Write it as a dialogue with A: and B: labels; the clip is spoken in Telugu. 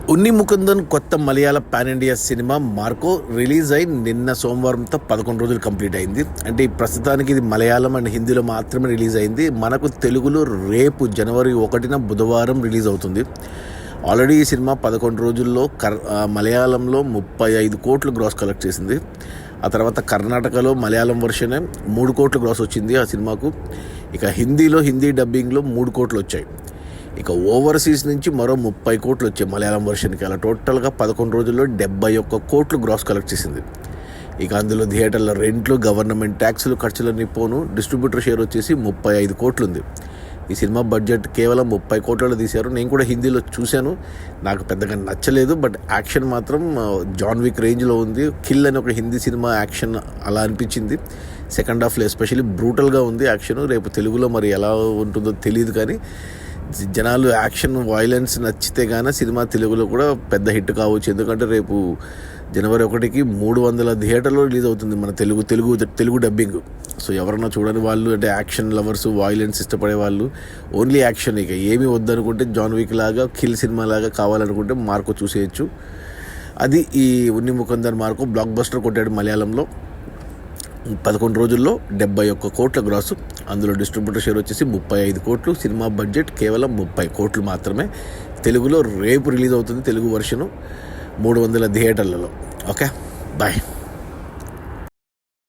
A: ఉన్ని ముకుందన్ కొత్త మలయాళ పాన్ ఇండియా సినిమా మార్కో రిలీజ్ అయి నిన్న సోమవారంతో 11 రోజులు కంప్లీట్ అయింది. అంటే ప్రస్తుతానికి ఇది మలయాళం అండ్ హిందీలో మాత్రమే రిలీజ్ అయింది. మనకు తెలుగులో రేపు జనవరి 1న బుధవారం రిలీజ్ అవుతుంది. ఆల్రెడీ ఈ సినిమా 11 రోజుల్లో మలయాళంలో 35 కోట్లు గ్రాస్ కలెక్ట్ చేసింది. ఆ తర్వాత కర్ణాటకలో మలయాళం వర్షనే 3 కోట్లు గ్రాస్ వచ్చింది ఆ సినిమాకు. ఇక హిందీ డబ్బింగ్లో 3 కోట్లు వచ్చాయి. ఇక ఓవర్సీస్ నుంచి మరో 30 కోట్లు వచ్చాయి మలయాళం వర్షన్కి. అలా టోటల్గా 11 రోజుల్లో 71 కోట్లు గ్రాస్ కలెక్ట్ చేసింది. ఇక అందులో థియేటర్ల రెంట్లు, గవర్నమెంట్ ట్యాక్సులు, ఖర్చులన్నీ పోను డిస్ట్రిబ్యూటర్ షేర్ వచ్చేసి 35 కోట్లు ఉంది. ఈ సినిమా బడ్జెట్ కేవలం 30 కోట్లలో తీశారు. నేను కూడా హిందీలో చూశాను, నాకు పెద్దగా నచ్చలేదు. బట్ యాక్షన్ మాత్రం జాన్ విక్ రేంజ్లో ఉంది. కిల్ అని ఒక హిందీ సినిమా యాక్షన్ అలా అనిపించింది. సెకండ్ హాఫ్లో ఎస్పెషల్లీ బ్రూటల్గా ఉంది యాక్షన్. రేపు తెలుగులో మరి ఎలా ఉంటుందో తెలియదు, కానీ జనాలు యాక్షన్ వైలెన్స్ నచ్చితే కానీ సినిమా తెలుగులో కూడా పెద్ద హిట్ కావచ్చు. ఎందుకంటే రేపు జనవరి 1కి 300 థియేటర్లో రిలీజ్ అవుతుంది మన తెలుగు డబ్బింగ్. సో ఎవరన్నా చూడని వాళ్ళు, అంటే యాక్షన్ లవర్స్, వైలెన్స్ ఇష్టపడే వాళ్ళు, ఓన్లీ యాక్షన్, ఇక ఏమీ వద్దనుకుంటే జాన్ విక్ లాగా, కిల్ సినిమా లాగా కావాలనుకుంటే మార్కో చూసేయచ్చు. అది ఈ ఉన్ని ముకుందన్ మార్కో బ్లాక్ బస్టర్ కొట్టాడు మలయాళంలో. 11 రోజుల్లో 71 కోట్ల గ్రాసు. అందులో డిస్ట్రిబ్యూటర్ షేర్ వచ్చేసి 35 కోట్లు. సినిమా బడ్జెట్ కేవలం 30 కోట్లు మాత్రమే. తెలుగులో రేపు రిలీజ్ అవుతుంది తెలుగు వర్షను 300 థియేటర్లలో. Okay, bye.